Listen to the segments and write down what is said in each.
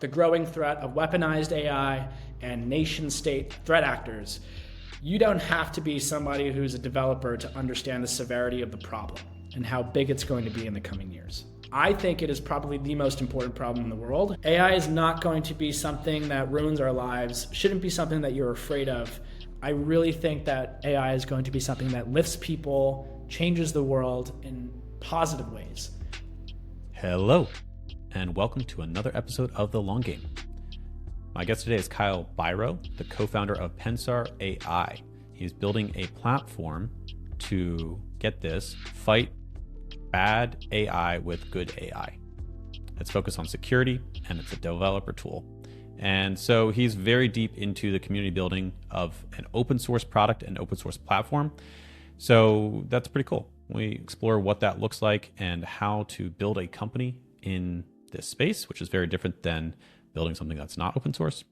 the growing threat of weaponized AI and nation-state threat actors, you don't have to be somebody who's a developer to understand the severity of the problem and how big it's going to be in the coming years. I think it is probably the most important problem in the world. AI is not going to be something that ruins our lives, shouldn't be something that you're afraid of. I really think that AI is going to be something that lifts people, changes the world in positive ways. Hello, and welcome to another episode of The Long Game. My guest today is Kyle Bhiro, the co-founder of PensarAI. He's building a platform to, get this, fight bad AI with good AI. It's focused on security, and it's a developer tool. And so he's very deep into the community building of an open source product and open source platform. So that's pretty cool. We explore what that looks like and how to build a company in this space, which is very different than building something that's not open source.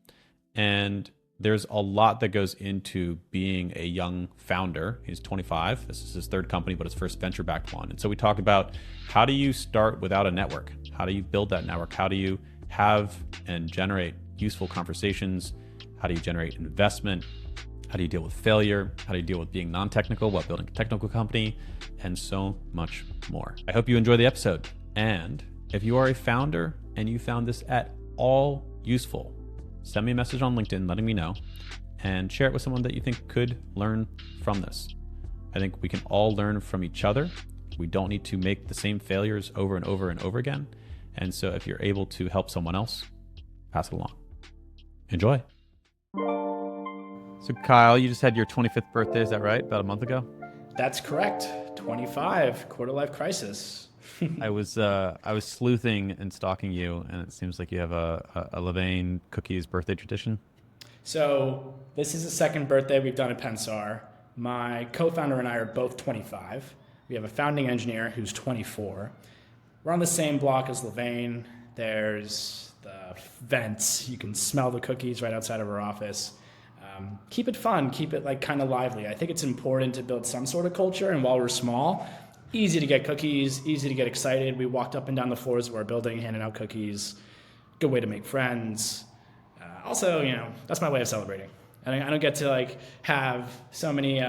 And there's a lot that goes into being a young founder. He's 25. This is his third company, but his first venture-backed one. And so we talk about how do you start without a network? How do you build that network? How do you have and generate useful conversations? How do you generate investment? How do you deal with failure? How do you deal with being non-technical while building a technical company? And so much more. I hope you enjoy the episode. And if you are a founder and you found this at all useful, send me a message on LinkedIn letting me know and share it with someone that you think could learn from this. I think we can all learn from each other. We don't need to make the same failures over and over and over again. And so if you're able to help someone else, pass it along. Enjoy. So Kyle, you just had your 25th birthday, is that right? About a month ago? That's correct. 25, quarter life crisis. I was sleuthing and stalking you, and it seems like you have a Levain cookies birthday tradition. So this is the second birthday we've done at Pensar. My co-founder and I are both 25. We have a founding engineer who's 24. We're on the same block as Levain. There's the vents. You can smell the cookies right outside of our office. Keep it fun. Keep it like kind of lively. I think it's important to build some sort of culture. And while we're small, easy to get cookies, easy to get excited. We walked up and down the floors of our building, handing out cookies. Good way to make friends. Also, that's my way of celebrating. I don't get to like have so many,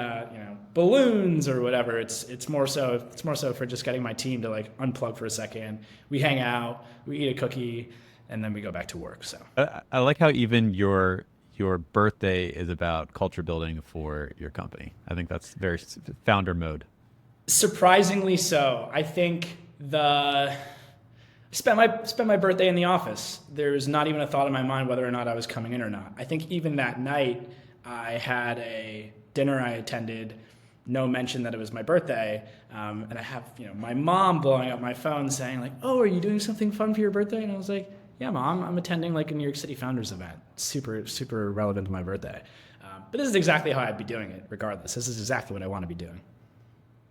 balloons or whatever. It's more so for just getting my team to like unplug for a second. We hang out, we eat a cookie, and then we go back to work. So I like how even your birthday is about culture building for your company. I think that's very founder mode. Surprisingly so. I think spent my birthday in the office. There's not even a thought in my mind whether or not I was coming in or not. I think even that night I had a dinner I attended, no mention that it was my birthday, and I have my mom blowing up my phone saying like, "Oh, are you doing something fun for your birthday?" And I was like, "Yeah, Mom, I'm attending like a New York City Founders event. Super relevant to my birthday." But this is exactly how I'd be doing it regardless. This is exactly what I want to be doing.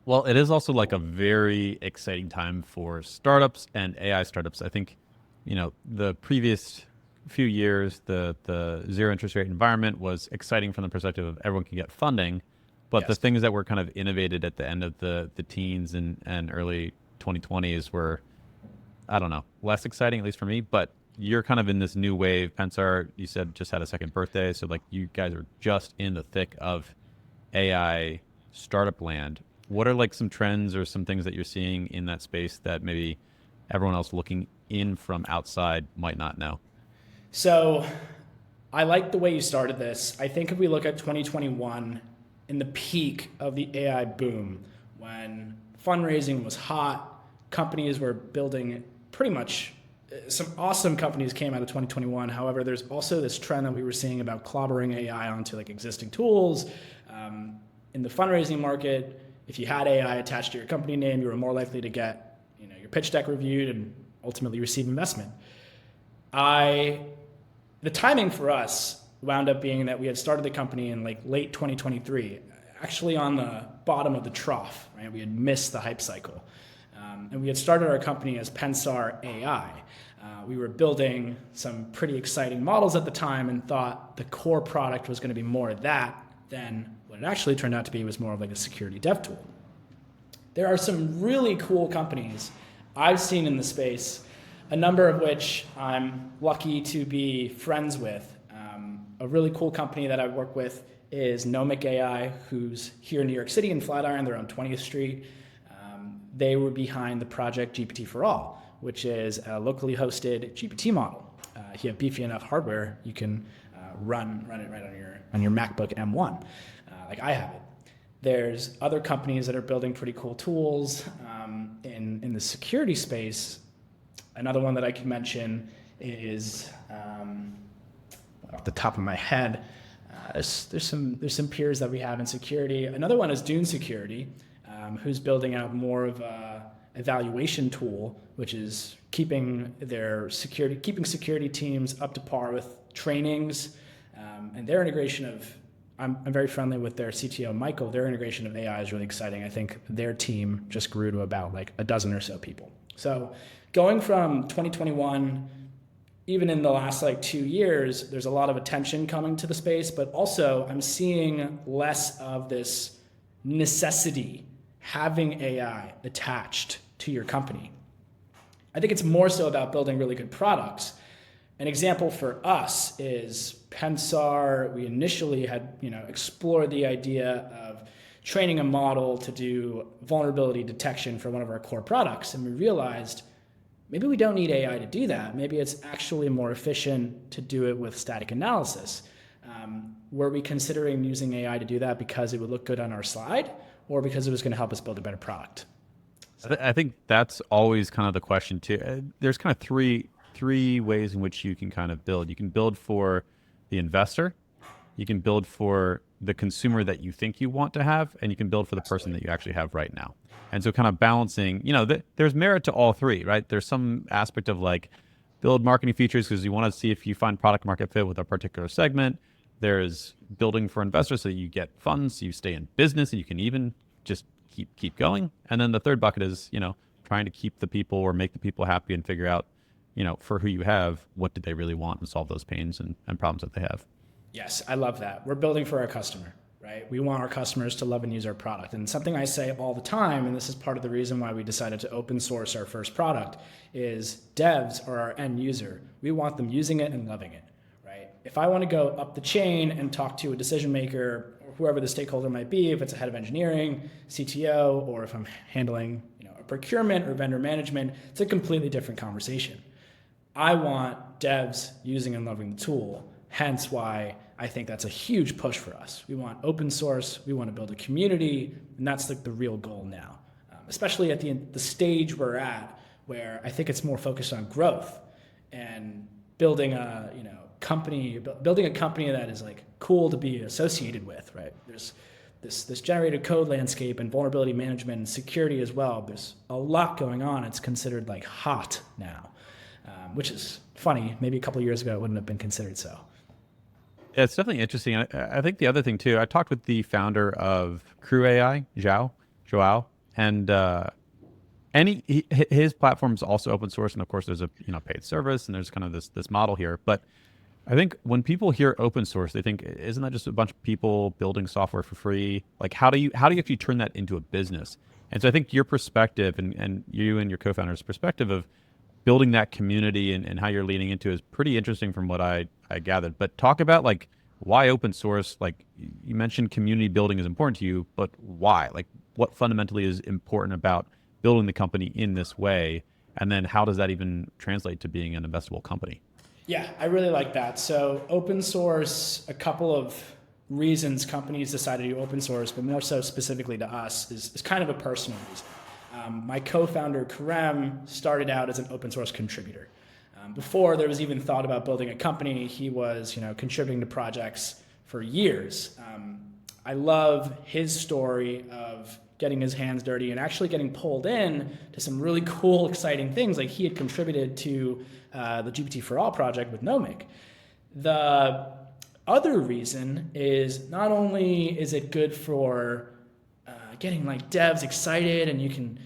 Well, it is also like a very exciting time for startups and AI startups. I think, the previous few years, the zero interest rate environment was exciting from the perspective of everyone can get funding. But Yes. The things that were kind of innovated at the end of the teens and early 2020s were, I don't know, less exciting, at least for me. But you're kind of in this new wave. Pensar, you said, just had a second birthday. So like you guys are just in the thick of AI startup land. What are like some trends or some things that you're seeing in that space that maybe everyone else looking in from outside might not know? So I like the way you started this. I think if we look at 2021 in the peak of the AI boom, when fundraising was hot, companies were building pretty much some awesome companies came out of 2021. However, there's also this trend that we were seeing about clobbering AI onto like existing tools. In the fundraising market, if you had AI attached to your company name, you were more likely to get your pitch deck reviewed and ultimately receive investment. The timing for us wound up being that we had started the company in like late 2023, actually on the bottom of the trough, right? We had missed the hype cycle. And we had started our company as PensarAI. We were building some pretty exciting models at the time and thought the core product was going to be more of that than what it actually turned out to be was more of like a security dev tool. There are some really cool companies I've seen in the space a number of which I'm lucky to be friends with. A really cool company that I work with is AI, who's here in New York City in Flatiron. They're on 20th Street. They were behind the project GPT for All, which is a locally hosted GPT model. If you have beefy enough hardware, you can run it right on your MacBook M1, like I have it. There's other companies that are building pretty cool tools in the security space. Another one that I can mention is, off the top of my head, there's some peers that we have in security. Another one is Dune Security, who's building out more of a evaluation tool, which is keeping security teams up to par with trainings, and their integration of. I'm very friendly with their CTO, Michael. Their integration of AI is really exciting. I think their team just grew to about like a dozen or so people. So going from 2021, even in the last like 2 years, there's a lot of attention coming to the space, but also I'm seeing less of this necessity having AI attached to your company. I think it's more so about building really good products. An example for us is Pensar. We initially had explored the idea of training a model to do vulnerability detection for one of our core products, and we realized maybe we don't need AI to do that. Maybe it's actually more efficient to do it with static analysis. Were we considering using AI to do that because it would look good on our slide, or because it was going to help us build a better product? I think that's always kind of the question too. There's kind of three ways in which you can kind of build. You can build for the investor, you can build for the consumer that you think you want to have, and you can build for the person that you actually have right now. And so kind of balancing, there's merit to all three, right? There's some aspect of like build marketing features because you want to see if you find product market fit with a particular segment. There's building for investors so you get funds, so you stay in business and you can even just keep going. And then the third bucket is, trying to keep the people or make the people happy and figure out, for who you have, what do they really want and solve those pains and problems that they have. Yes, I love that. We're building for our customer, right? We want our customers to love and use our product. And something I say all the time, and this is part of the reason why we decided to open source our first product, is devs are our end user. We want them using it and loving it, right? If I want to go up the chain and talk to a decision maker, or whoever the stakeholder might be, if it's a head of engineering, CTO, or if I'm handling a procurement or vendor management, it's a completely different conversation. I want devs using and loving the tool, hence why I think that's a huge push for us. We want open source, we want to build a community, and that's like the real goal now, especially at the stage we're at, where I think it's more focused on growth and building a company that is like cool to be associated with, right? There's this generated code landscape and vulnerability management and security as well. There's a lot going on. It's considered like hot now, which is funny. Maybe a couple of years ago, it wouldn't have been considered so. Yeah, it's definitely interesting. I think the other thing too, I talked with the founder of CrewAI, Joao, and his platform is also open source, and of course there's a paid service, and there's kind of this model here. But I think when people hear open source, they think, isn't that just a bunch of people building software for free? Like how do you actually turn that into a business? And so I think your perspective and you and your co-founder's perspective of building that community and how you're leaning into is pretty interesting from what I gathered. But talk about like why open source. Like you mentioned community building is important to you, but why? Like what fundamentally is important about building the company in this way? And then how does that even translate to being an investable company? Yeah, I really like that. So open source, a couple of reasons companies decided to do open source, but more so specifically to us, is kind of a personal reason. My co-founder, Karem, started out as an open source contributor. Before there was even thought about building a company, he was contributing to projects for years. I love his story of getting his hands dirty and actually getting pulled in to some really cool, exciting things. Like he had contributed to the GPT for All project with Nomic. The other reason is not only is it good for getting like devs excited and you can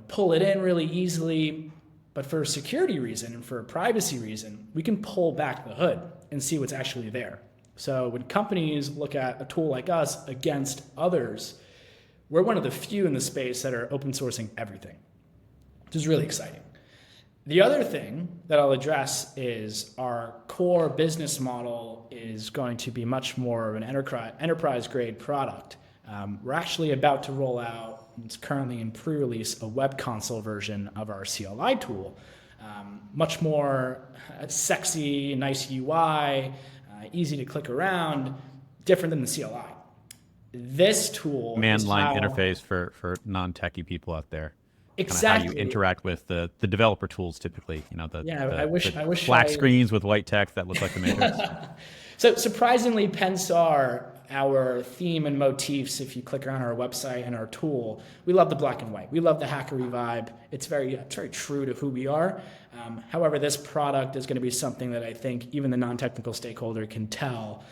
pull it in really easily, but for a security reason and for a privacy reason, we can pull back the hood and see what's actually there. So when companies look at a tool like us against others, we're one of the few in the space that are open sourcing everything, which is really exciting. The other thing that I'll address is our core business model is going to be much more of an enterprise grade product. We're actually about to roll out, it's currently in pre-release, a web console version of our CLI tool. Much more sexy, nice UI, easy to click around, different than the CLI. This tool Man line interface for non-techie people out there. Exactly. How you interact with the developer tools typically. I wish black screens with white text that look like the Matrix. So surprisingly, Pensar, our theme and motifs, if you click around our website and our tool, we love the black and white. We love the hackery vibe. It's very true to who we are. However, this product is going to be something that I think even the non-technical stakeholder can tell,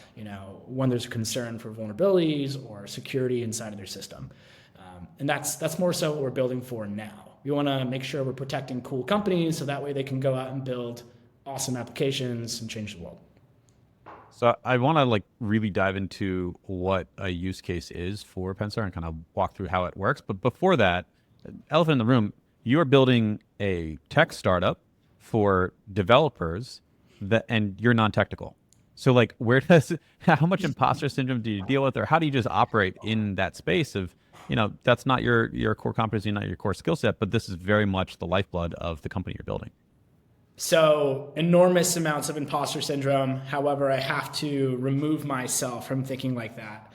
when there's a concern for vulnerabilities or security inside of their system. And that's more so what we're building for now. We want to make sure we're protecting cool companies so that way they can go out and build awesome applications and change the world. So I want to really dive into what a use case is for Pensar and kind of walk through how it works. But before that, elephant in the room, you're building a tech startup for developers and you're non-technical. So how much imposter syndrome do you deal with, or how do you just operate in that space of, that's not your core competency, not your core skill set, but this is very much the lifeblood of the company you're building. So enormous amounts of imposter syndrome. However, I have to remove myself from thinking like that.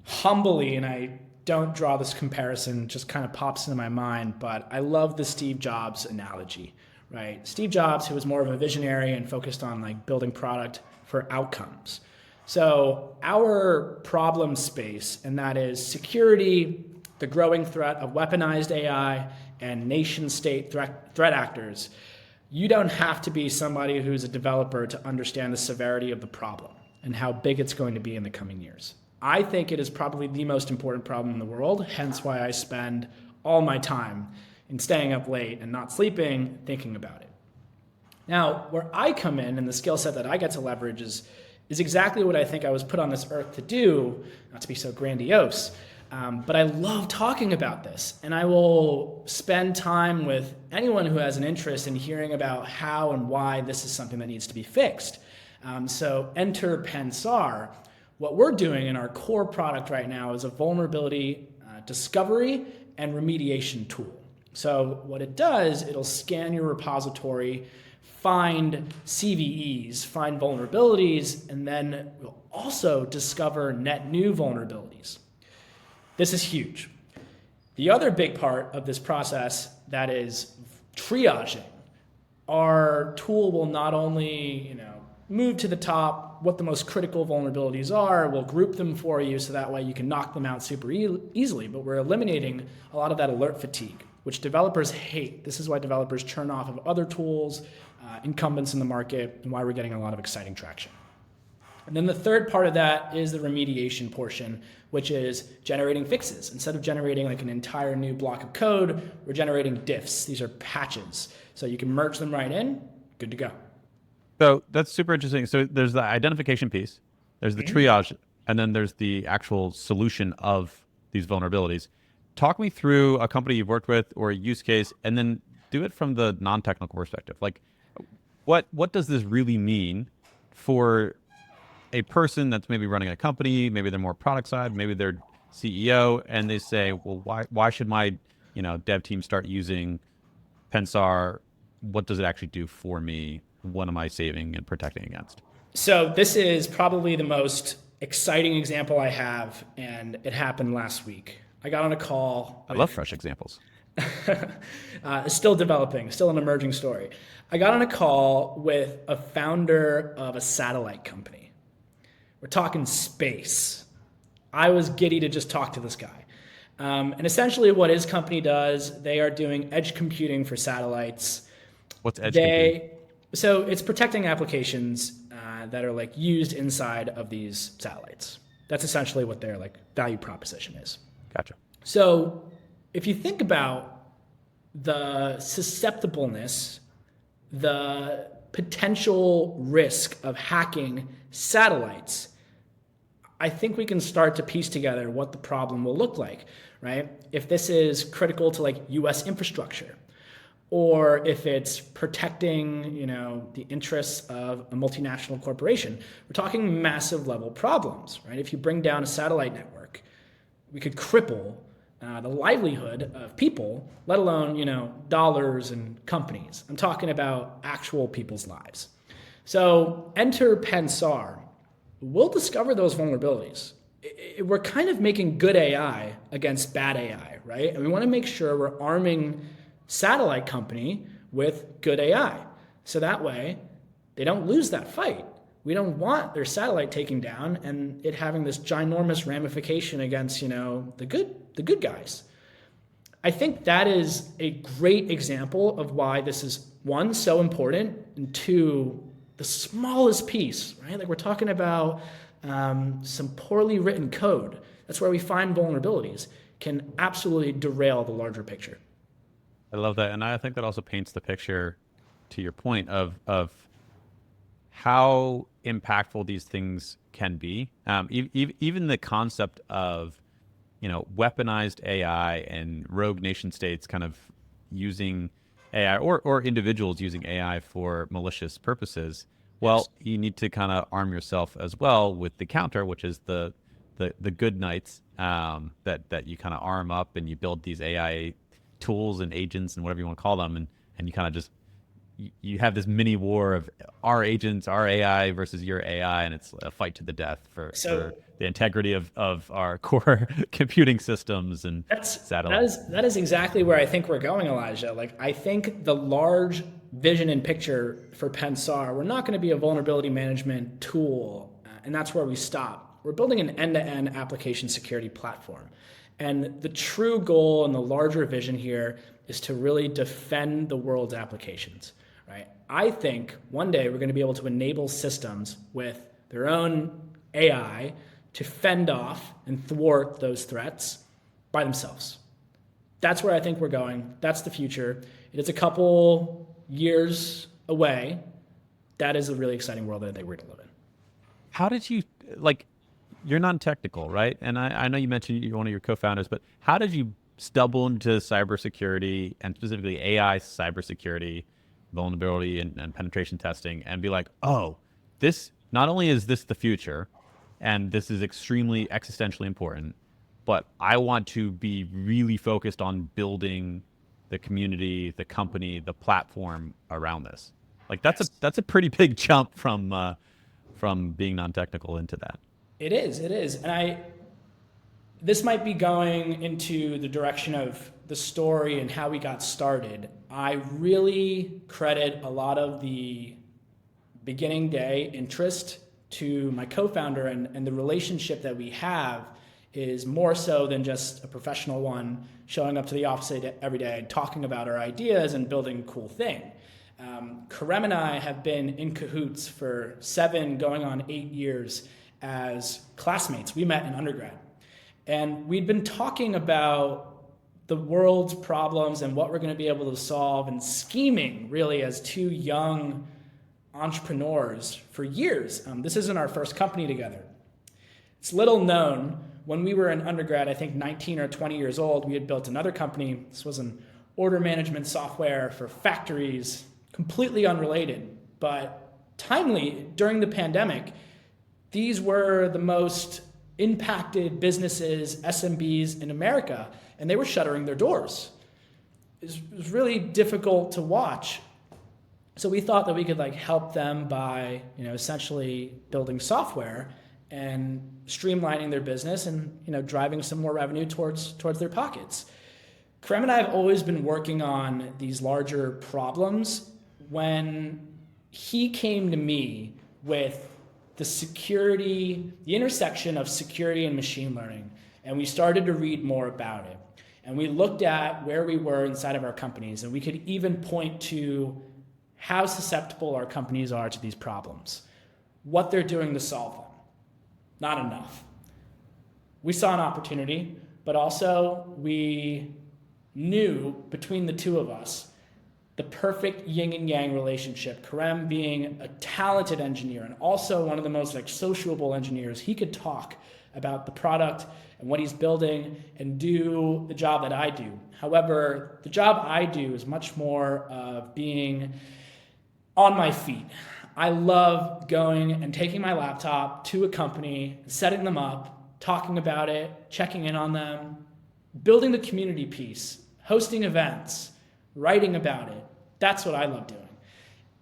Humbly, and I don't draw this comparison, just kind of pops into my mind, but I love the Steve Jobs analogy, right? Steve Jobs, who was more of a visionary and focused on building product for outcomes. So our problem space, and that is security, the growing threat of weaponized AI, and nation state threat actors, you don't have to be somebody who's a developer to understand the severity of the problem and how big it's going to be in the coming years. I think it is probably the most important problem in the world, hence why I spend all my time in staying up late and not sleeping thinking about it. Now, where I come in and the skill set that I get to leverage is exactly what I think I was put on this earth to do, not to be so grandiose, but I love talking about this, and I will spend time with anyone who has an interest in hearing about how and why this is something that needs to be fixed. So enter Pensar. What we're doing in our core product right now is a vulnerability discovery and remediation tool. So what it does, it'll scan your repository, find CVEs, find vulnerabilities, and then we'll also discover net new vulnerabilities. This is huge. The other big part of this process that is triaging, our tool will not only move to the top what the most critical vulnerabilities are, we'll group them for you so that way you can knock them out super easily, but we're eliminating a lot of that alert fatigue, which developers hate. This is why developers churn off of other tools, incumbents in the market, and why we're getting a lot of exciting traction. And then the third part of that is the remediation portion, which is generating fixes. Instead of generating an entire new block of code, we're generating diffs. These are patches. So you can merge them right in, good to go. So that's super interesting. So there's the identification piece, there's the triage, and then there's the actual solution of these vulnerabilities. Talk me through a company you've worked with or a use case, and then do it from the non-technical perspective. What does this really mean for a person that's maybe running a company, maybe they're more product side, maybe they're CEO, and they say, well, why should my dev team start using Pensar? What does it actually do for me? What am I saving and protecting against? So this is probably the most exciting example I have, and it happened last week. I got on a call. I love fresh examples. Still developing, still an emerging story. I got on a call with a founder of a satellite company. We're talking space. I was giddy to just talk to this guy. And essentially what his company does, they are doing edge computing for satellites. What's edge computing? So it's protecting applications that are used inside of these satellites. That's essentially what their value proposition is. Gotcha. So if you think about the susceptibleness, the potential risk of hacking satellites, I think we can start to piece together what the problem will look like, right? If this is critical to US infrastructure, or if it's protecting, the interests of a multinational corporation. We're talking massive level problems, right? If you bring down a satellite network, we could cripple the livelihood of people, let alone, dollars and companies. I'm talking about actual people's lives. So enter Pensar. We'll discover those vulnerabilities. We're kind of making good AI against bad AI, right? And we want to make sure we're arming satellite company with good AI. So that way they don't lose that fight. We don't want their satellite taken down and it having this ginormous ramification against, the good guys. I think that is a great example of why this is, one, so important, and two, the smallest piece, right? Like we're talking about some poorly written code. That's where we find vulnerabilities, can absolutely derail the larger picture. I love that. And I think that also paints the picture, to your point, of how impactful these things can be. Even the concept of, weaponized AI and rogue nation states kind of using AI, or individuals using AI for malicious purposes. Well, Yes. you need to kind of arm yourself as well with the counter, which is the good knights, that you kind of arm up and you build these AI tools and agents and whatever you want to call them, and you kind of just you have this mini war of our agents, our AI versus your AI, and it's a fight to the death for So the integrity of our core computing systems and satellites. that is exactly where I think we're going, Elijah. Like I think the large vision and picture for Pensar, we're not going to be a vulnerability management tool, and that's where we stop. We're building an end-to-end application security platform. And the true goal and the larger vision here is to really defend the world's applications, right? I think one day we're going to be able to enable systems with their own AI to fend off and thwart those threats by themselves. That's where I think we're going. That's the future. It is a couple years away. That is a really exciting world that I think we're going to live in. How did you like? You're non-technical, right? And I know you mentioned you're one of your co-founders, but how did you stumble into cybersecurity, and specifically AI cybersecurity, vulnerability and penetration testing, and be like, oh, this not only is this the future, and this is extremely existentially important, but I want to be really focused on building the community, the company, the platform around this. Like Yes. that's a pretty big jump from being non-technical into that. It is. And this might be going into the direction of the story and how we got started. I really credit a lot of the beginning day interest to my co-founder, and the relationship that we have is more so than just a professional one showing up to the office every day, talking about our ideas and building a cool thing. Karem and I have been in cahoots for 7 going on 8 years as classmates. We met in undergrad. And we'd been talking about the world's problems and what we're going to be able to solve, and scheming really as 2 young entrepreneurs for years. This isn't our first company together. It's little known. When we were in undergrad, I think 19 or 20 years old, we had built another company. This was an order management software for factories, completely unrelated, but timely during the pandemic. These were the most impacted businesses, SMBs in America, and they were shuttering their doors. It was really difficult to watch. So we thought that we could help them by essentially building software and streamlining their business and driving some more revenue towards their pockets. Karem and I have always been working on these larger problems. When he came to me with the intersection of security and machine learning, and we started to read more about it, and we looked at where we were inside of our companies, and we could even point to how susceptible our companies are to these problems, what they're doing to solve them. Not enough. We saw an opportunity, but also we knew between the two of us the perfect yin and yang relationship. Karem being a talented engineer and also one of the most like sociable engineers. He could talk about the product and what he's building and do the job that I do. However, the job I do is much more of being on my feet. I love going and taking my laptop to a company, setting them up, talking about it, checking in on them, building the community piece, hosting events, writing about it. That's what I love doing.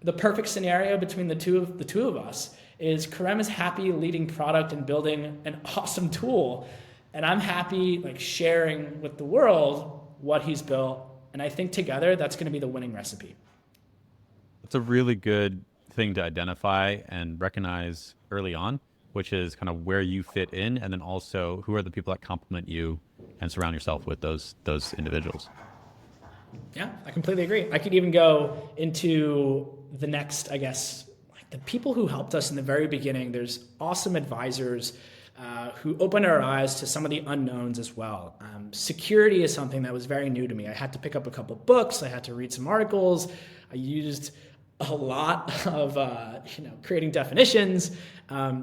The perfect scenario between the two of us is Karem is happy leading product and building an awesome tool, and I'm happy like sharing with the world what he's built. And I think together that's going to be the winning recipe. It's a really good thing to identify and recognize early on, which is kind of where you fit in, and then also who are the people that complement you, and surround yourself with those individuals. Yeah, I completely agree. I could even go into the next, I guess, like the people who helped us in the very beginning. There's awesome advisors who opened our eyes to some of the unknowns as well. Security is something that was very new to me. I had to pick up a couple books. I had to read some articles. I used a lot of creating definitions, a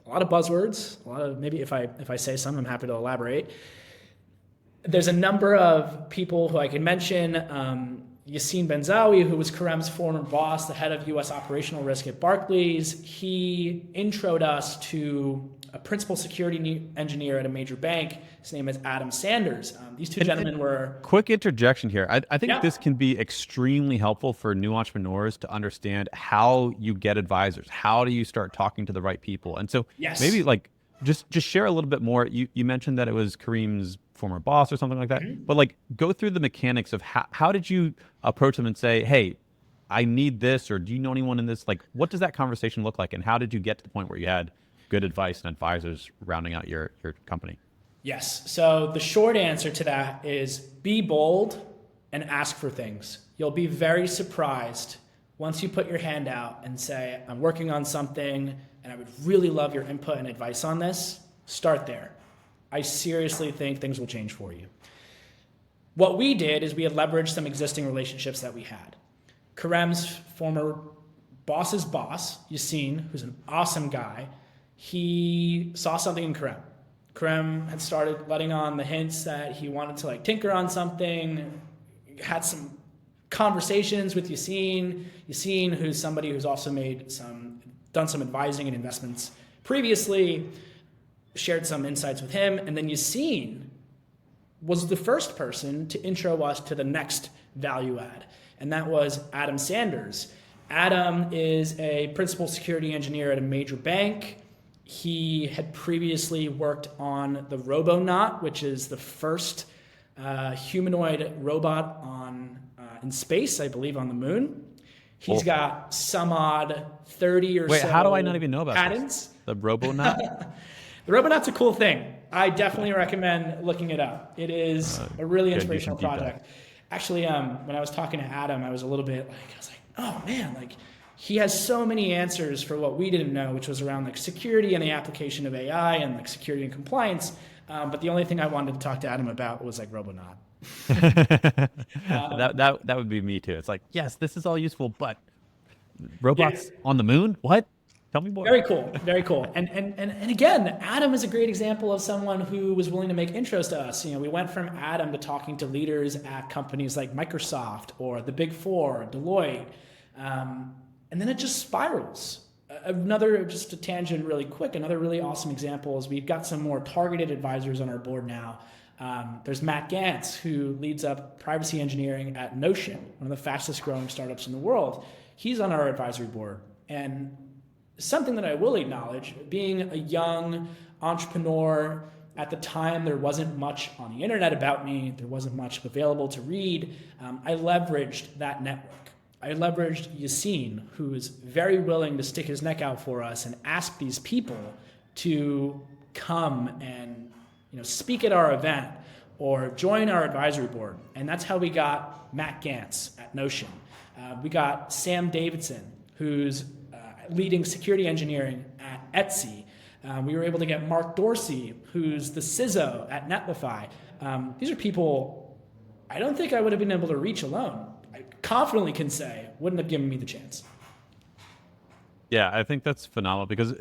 lot of buzzwords, a lot of, maybe if I say some, I'm happy to elaborate. There's a number of people who I can mention. Yassine Benzawi, who was Karem's former boss, the head of US operational risk at Barclays, he introed us to a principal security engineer at a major bank. His name is Adam Sanders. These two gentlemen were... Quick interjection here. I think Yeah. this can be extremely helpful for new entrepreneurs to understand how you get advisors. How do you start talking to the right people? And so Yes. maybe like just share a little bit more. You mentioned that it was Kareem's former boss or something like that, but like go through the mechanics of how did you approach them and say, hey, I need this, or do you know anyone in this? Like, what does that conversation look like? And how did you get to the point where you had good advice and advisors rounding out your company? Yes. So the short answer to that is be bold and ask for things. You'll be very surprised once you put your hand out and say, I'm working on something and I would really love your input and advice on this. Start there. I seriously think things will change for you. What we did is we had leveraged some existing relationships that we had. Karem's former boss's boss, Yassine, who's an awesome guy, he saw something in Karem. Karem had started letting on the hints that he wanted to like tinker on something, had some conversations with Yassine, who's somebody who's also done some advising and investments previously, shared some insights with him, and then Yassine was the first person to intro us to the next value add, and that was Adam Sanders. Adam is a principal security engineer at a major bank. He had previously worked on the Robonaut, which is the first humanoid robot in space, I believe, on the moon. He's got some odd 30 or so. Wait, how do I not even know about patents. This? The Robonaut? The Robonaut's a cool thing. I definitely recommend looking it up. It is a really inspirational project. Actually, when I was talking to Adam, I was a little bit like, oh man, like he has so many answers for what we didn't know, which was around like security and the application of AI and like security and compliance. But the only thing I wanted to talk to Adam about was like Robonaut. That would be me too. It's like, yes, this is all useful, but robots on the moon? What? Tell me more. Very cool. Very cool. And again, Adam is a great example of someone who was willing to make intros to us. You know, we went from Adam to talking to leaders at companies like Microsoft or the Big Four, Deloitte. And then it just spirals. Just a tangent really quick, another really awesome example is we've got some more targeted advisors on our board now. There's Matt Gantz, who leads up privacy engineering at Notion, one of the fastest growing startups in the world. He's on our advisory board. And something that I will acknowledge, being a young entrepreneur, at the time there wasn't much on the internet about me, there wasn't much available to read. I leveraged that network. I leveraged Yassine, who is very willing to stick his neck out for us and ask these people to come and speak at our event or join our advisory board. And that's how we got Matt Gantz at Notion. We got Sam Davidson, who's leading security engineering at Etsy. We were able to get Mark Dorsey, who's the CISO at Netlify. These are people I don't think I would have been able to reach alone. I confidently can say wouldn't have given me the chance. Yeah, I think that's phenomenal because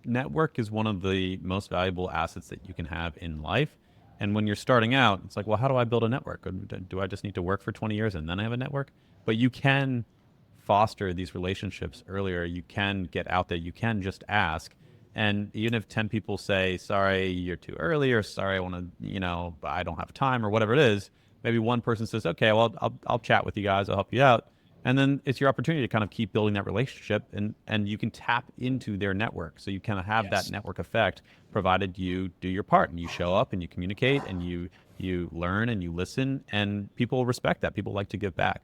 network is one of the most valuable assets that you can have in life. And when you're starting out, it's like, well, how do I build a network? Do I just need to work for 20 years and then I have a network? But you can foster these relationships earlier. You can get out there. You can just ask. And even if 10 people say, sorry, you're too early, or sorry, I want to, I don't have time, or whatever it is, maybe one person says, okay, well, I'll chat with you guys. I'll help you out. And then it's your opportunity to kind of keep building that relationship, and you can tap into their network. So you kind of have that Yes. network effect, provided you do your part and you show up and you communicate and you learn and you listen, and people respect that. People like to give back.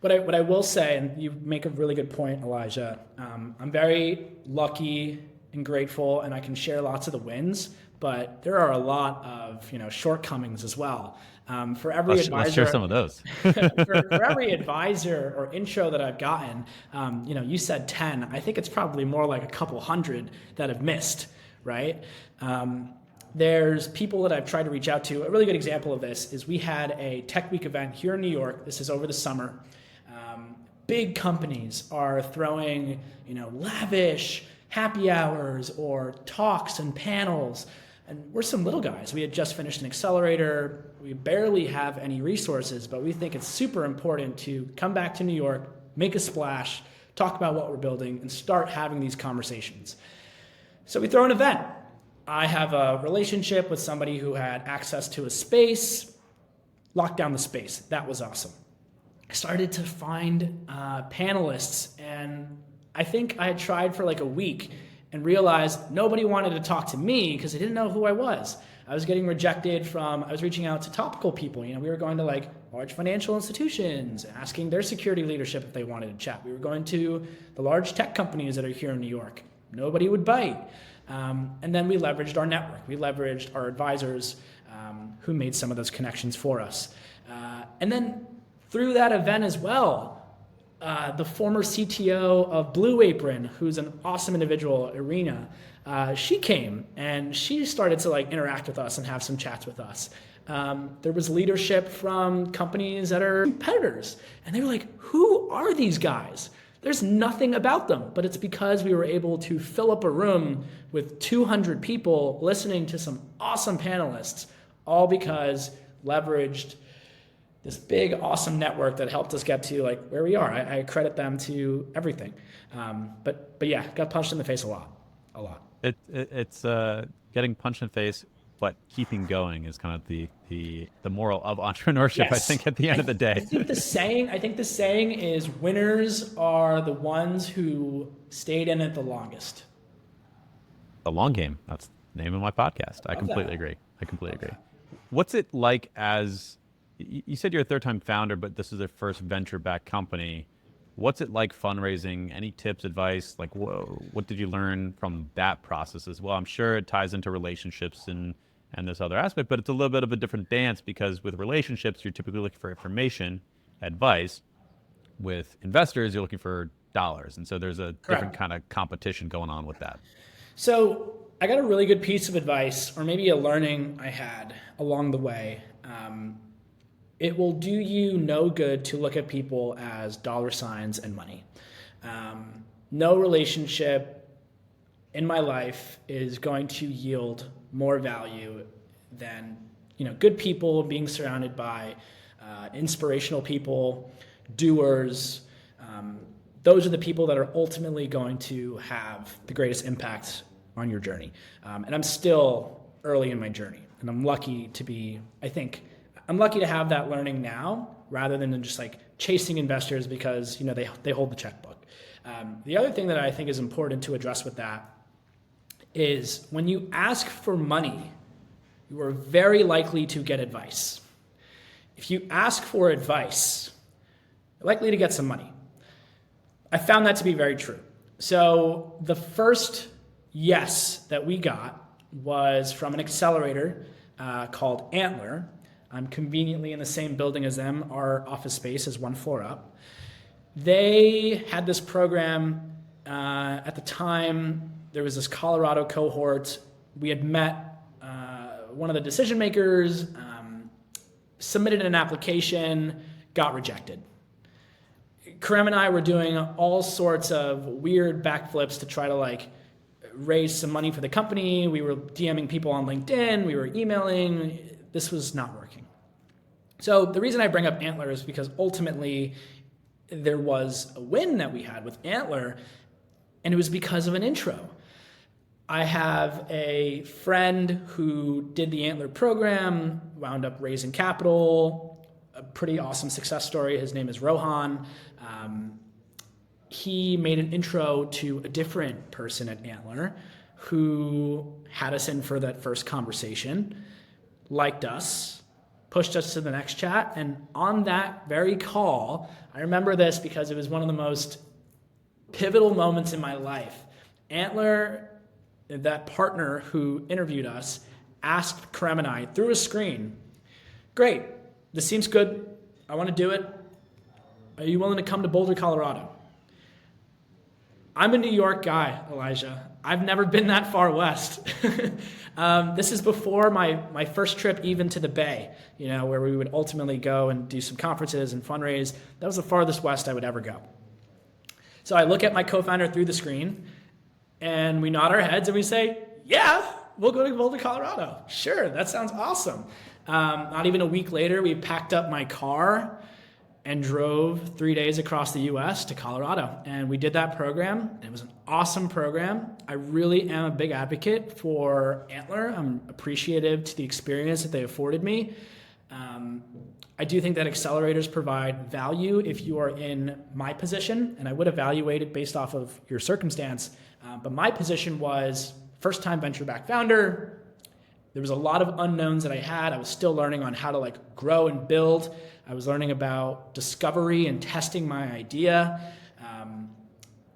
What I will say, and you make a really good point, Elijah, I'm very lucky and grateful, and I can share lots of the wins, but there are a lot of shortcomings as well. For every Let's advisor, share some of those. for every advisor or intro that I've gotten, you said 10. I think it's probably more like a couple hundred that have missed, right? There's people that I've tried to reach out to. A really good example of this is we had a Tech Week event here in New York. This is over the summer. Big companies are throwing, lavish happy hours or talks and panels. And we're some little guys. We had just finished an accelerator. We barely have any resources, but we think it's super important to come back to New York, make a splash, talk about what we're building, and start having these conversations. So we throw an event. I have a relationship with somebody who had access to a space, locked down the space. That was awesome. I started to find panelists, and I think I had tried for like a week and realized nobody wanted to talk to me because they didn't know who I was. I was getting rejected I was reaching out to topical people. We were going to like large financial institutions, asking their security leadership if they wanted to chat. We were going to the large tech companies that are here in New York. Nobody would bite. And then we leveraged our network. We leveraged our advisors who made some of those connections for us. And then through that event as well, the former CTO of Blue Apron, who's an awesome individual, Irina, she came and she started to like interact with us and have some chats with us. There was leadership from companies that are competitors, and they were like, who are these guys? There's nothing about them, but it's because we were able to fill up a room with 200 people listening to some awesome panelists, all because leveraged this big, awesome network that helped us get to like where we are. I credit them to everything. But yeah, got punched in the face a lot. It's getting punched in the face, but keeping going is kind of the moral of entrepreneurship. Yes. I think at the end of the day. I think the saying is winners are the ones who stayed in it the longest. The long game. That's the name of my podcast. I completely agree. What's it like as you said you're a third-time founder, but this is their first venture-backed company. What's it like fundraising? Any tips, advice? Like, what did you learn from that process as well? I'm sure it ties into relationships and this other aspect, but it's a little bit of a different dance because with relationships, you're typically looking for information, advice. With investors, you're looking for dollars. And so there's a different kind of competition going on with that. So I got a really good piece of advice, or maybe a learning I had along the way. It will do you no good to look at people as dollar signs and money. No relationship in my life is going to yield more value than good people, being surrounded by inspirational people, doers. Those are the people that are ultimately going to have the greatest impact on your journey. And I'm still early in my journey, and I'm lucky to have that learning now rather than just like chasing investors because they hold the checkbook. The other thing that I think is important to address with that is when you ask for money, you are very likely to get advice. If you ask for advice, you're likely to get some money. I found that to be very true. So the first yes that we got was from an accelerator called Antler. I'm conveniently in the same building as them. Our office space is one floor up. They had this program. At the time, there was this Colorado cohort. We had met one of the decision makers, submitted an application, got rejected. Karem and I were doing all sorts of weird backflips to try to like raise some money for the company. We were DMing people on LinkedIn. We were emailing. This was not working. So the reason I bring up Antler is because ultimately there was a win that we had with Antler, and it was because of an intro. I have a friend who did the Antler program, wound up raising capital, a pretty awesome success story. His name is Rohan. He made an intro to a different person at Antler who had us in for that first conversation, liked us, pushed us to the next chat. And on that very call, I remember this because it was one of the most pivotal moments in my life. Antler, that partner who interviewed us, asked Karem and I through a screen, "Great, this seems good. I want to do it. Are you willing to come to Boulder, Colorado?" I'm a New York guy, Elijah. I've never been that far west. This is before my first trip even to the Bay, where we would ultimately go and do some conferences and fundraise. That was the farthest west I would ever go. So I look at my co-founder through the screen, and we nod our heads and we say, "Yeah, we'll go to Boulder, Colorado. Sure, that sounds awesome." Not even a week later, we packed up my car and drove 3 days across the US to Colorado. And we did that program. And it was an awesome program. I really am a big advocate for Antler. I'm appreciative to the experience that they afforded me. I do think that accelerators provide value if you are in my position, and I would evaluate it based off of your circumstance. But my position was first-time venture-backed founder. There was a lot of unknowns that I had. I was still learning on how to grow and build. I was learning about discovery and testing my idea.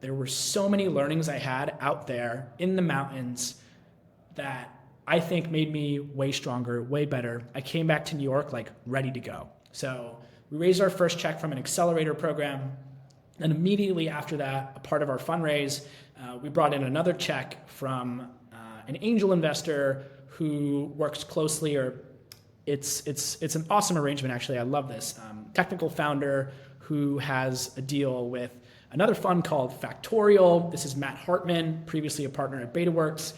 There were so many learnings I had out there in the mountains that I think made me way stronger, way better. I came back to New York ready to go. So we raised our first check from an accelerator program. And immediately after that, a part of our fundraise, we brought in another check from an angel investor who works closely, or it's an awesome arrangement, actually. I love this. Technical founder who has a deal with another fund called Factorial. This is Matt Hartman, previously a partner at BetaWorks.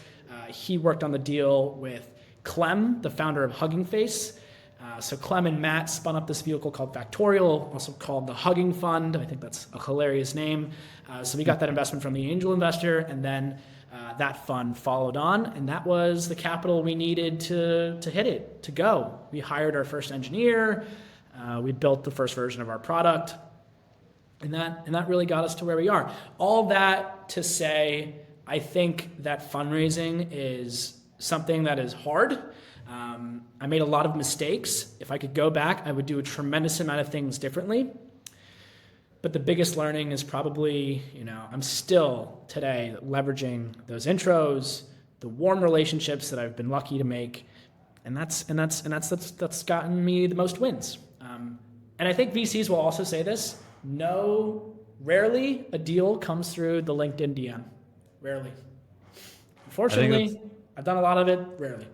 He worked on the deal with Clem, the founder of Hugging Face. So Clem and Matt spun up this vehicle called Factorial, also called the Hugging Fund. I think that's a hilarious name. So we got that investment from the angel investor, and then that fund followed on, and that was the capital we needed to hit it, to go. We hired our first engineer. We built the first version of our product, and that really got us to where we are. All that to say, I think that fundraising is something that is hard. I made a lot of mistakes. If I could go back, I would do a tremendous amount of things differently. But the biggest learning is probably, I'm still today leveraging those intros, the warm relationships that I've been lucky to make, and that's gotten me the most wins. And I think VCs will also say this: rarely a deal comes through the LinkedIn DM. Rarely. Unfortunately, I've done a lot of it. Rarely.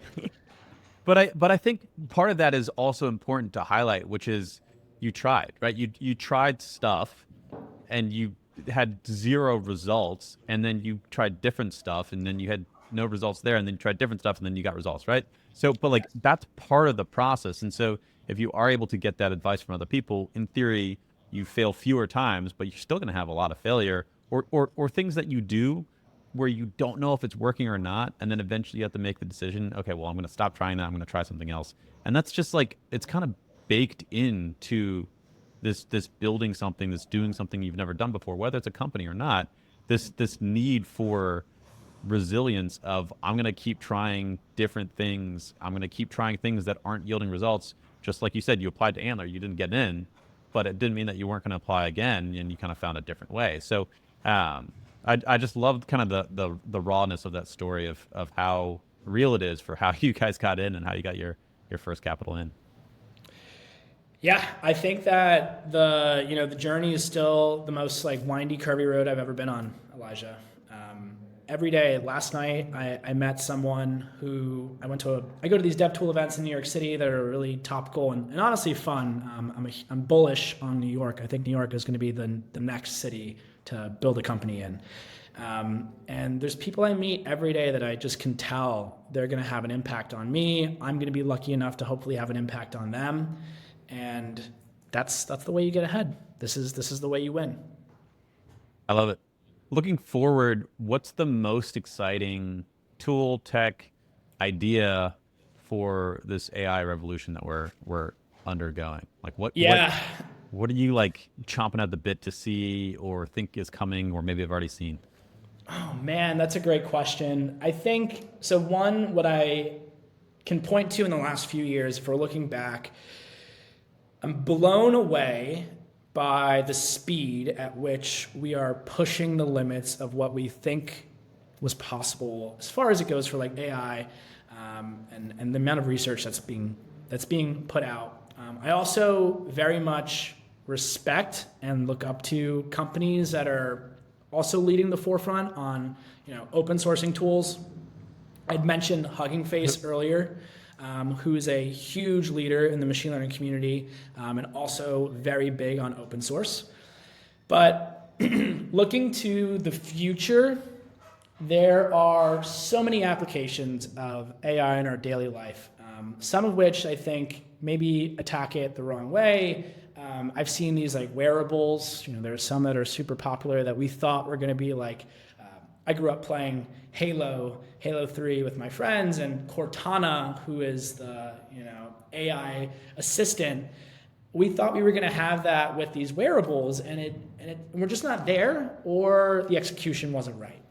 But I think part of that is also important to highlight, which is you tried, right? You tried stuff and you had zero results, and then you tried different stuff and then you had no results there, and then you tried different stuff and then you got results, right? So, but that's part of the process. And so if you are able to get that advice from other people, in theory, you fail fewer times, but you're still going to have a lot of failure or things that you do where you don't know if it's working or not. And then eventually you have to make the decision, okay, well, I'm going to stop trying that. I'm going to try something else. And that's just it's kind of baked into this building something, this doing something you've never done before, whether it's a company or not, this need for resilience of, I'm going to keep trying different things. I'm going to keep trying things that aren't yielding results. Just like you said, you applied to Antler, you didn't get in, but it didn't mean that you weren't going to apply again, and you kind of found a different way. So I just loved kind of the rawness of that story of how real it is for how you guys got in and how you got your first capital in. Yeah, I think that the journey is still the most windy, curvy road I've ever been on, Elijah. Every day, last night, I met someone who I go to these dev tool events in New York City that are really topical and honestly fun. I'm bullish on New York. I think New York is going to be the next city to build a company in. And there's people I meet every day that I just can tell they're going to have an impact on me. I'm going to be lucky enough to hopefully have an impact on them. And that's the way you get ahead. This is the way you win. I love it. Looking forward, what's the most exciting tool, tech, idea for this AI revolution that we're undergoing? Like what are you like chomping at the bit to see or think is coming or maybe have already seen? Oh man, that's a great question. I think so. One, what I can point to in the last few years, if we're looking back, I'm blown away by the speed at which we are pushing the limits of what we think was possible as far as it goes for like AI, and the amount of research that's being put out. I also very much respect and look up to companies that are also leading the forefront on open sourcing tools. I'd mentioned Hugging Face earlier, who is a huge leader in the machine learning community, and also very big on open source. But looking to the future, there are so many applications of AI in our daily life, some of which I think maybe attack it the wrong way. I've seen these like wearables. There's some that are super popular that we thought were going to be like, I grew up playing Halo 3 with my friends, and Cortana, who is the AI assistant, we thought we were going to have that with these wearables, and we're just not there, or the execution wasn't right.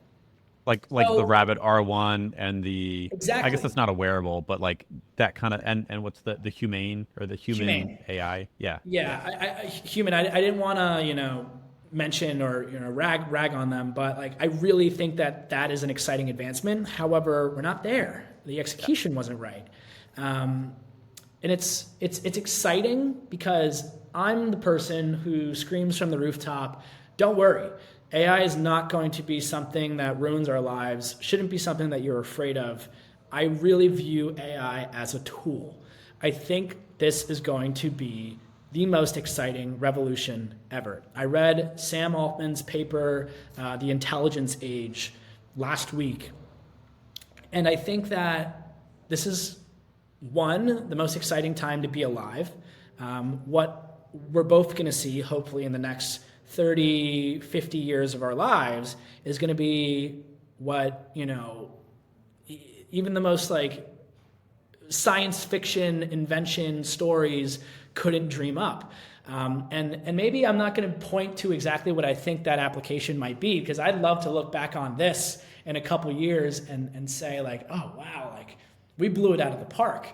Like the Rabbit R1 and the Exactly. I guess that's not a wearable, but like that kind of and what's the humane or the human AI? Yeah. Yeah, human. I didn't want to mention or rag on them, but like I really think that is an exciting advancement. However, we're not there. The execution wasn't right, and it's exciting because I'm the person who screams from the rooftop, "Don't worry. AI is not going to be something that ruins our lives, shouldn't be something that you're afraid of." I really view AI as a tool. I think this is going to be the most exciting revolution ever. I read Sam Altman's paper, The Intelligence Age, last week. And I think that this is, one, the most exciting time to be alive. What we're both going to see, hopefully, in the next 30, 50 years of our lives is going to be what, even the most like science fiction invention stories couldn't dream up. And maybe I'm not going to point to exactly what I think that application might be, because I'd love to look back on this in a couple years and say like, oh, wow, like we blew it out of the park.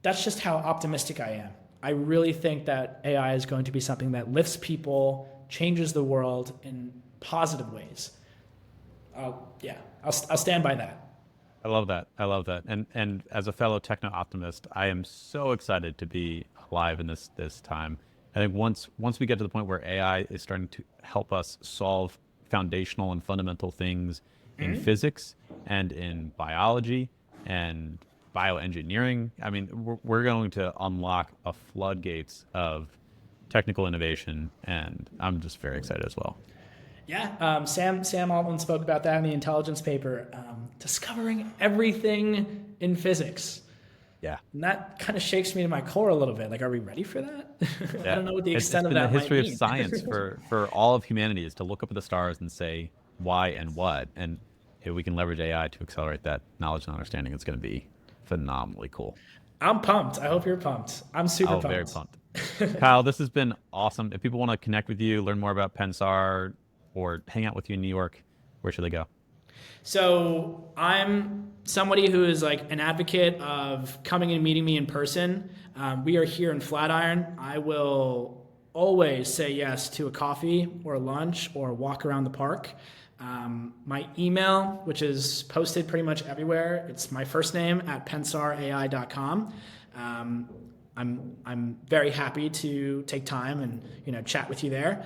That's just how optimistic I am. I really think that AI is going to be something that lifts people, changes the world in positive ways. I'll stand by that. I love that. I love that. And as a fellow techno optimist, I am so excited to be alive in this time. I think once we get to the point where AI is starting to help us solve foundational and fundamental things in physics and in biology and bioengineering, I mean, we're going to unlock a floodgates of technical innovation, and I'm just very excited as well. Yeah, Sam Altman spoke about that in the intelligence paper, discovering everything in physics. Yeah, and that kind of shakes me to my core a little bit. Like, are we ready for that? Yeah. I don't know what the extent of that might be. It's been the history of science for all of humanity is to look up at the stars and say why and what, and if we can leverage AI to accelerate that knowledge and understanding, it's going to be phenomenally cool. I'm pumped. I hope you're pumped. I'm super pumped. Very pumped. Kyle, this has been awesome. If people want to connect with you, learn more about Pensar, or hang out with you in New York, where should they go? So I'm somebody who is like an advocate of coming and meeting me in person. We are here in Flatiron. I will always say yes to a coffee or a lunch or a walk around the park. My email, which is posted pretty much everywhere, it's my first name at PensarAI.com. I'm very happy to take time and chat with you there.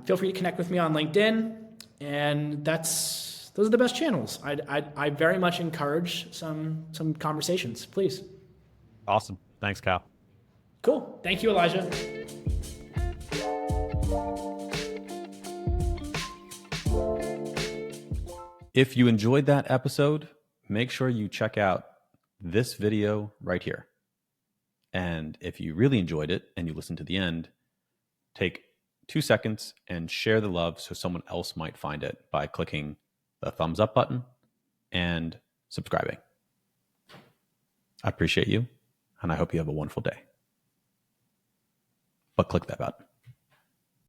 Feel free to connect with me on LinkedIn, and that's Those are the best channels. I very much encourage some conversations, please. Awesome. Thanks, Kyle. Cool. Thank you, Elijah. If you enjoyed that episode, make sure you check out this video right here. And if you really enjoyed it and you listened to the end, take 2 seconds and share the love so someone else might find it by clicking the thumbs up button and subscribing. I appreciate you, and I hope you have a wonderful day. But click that button.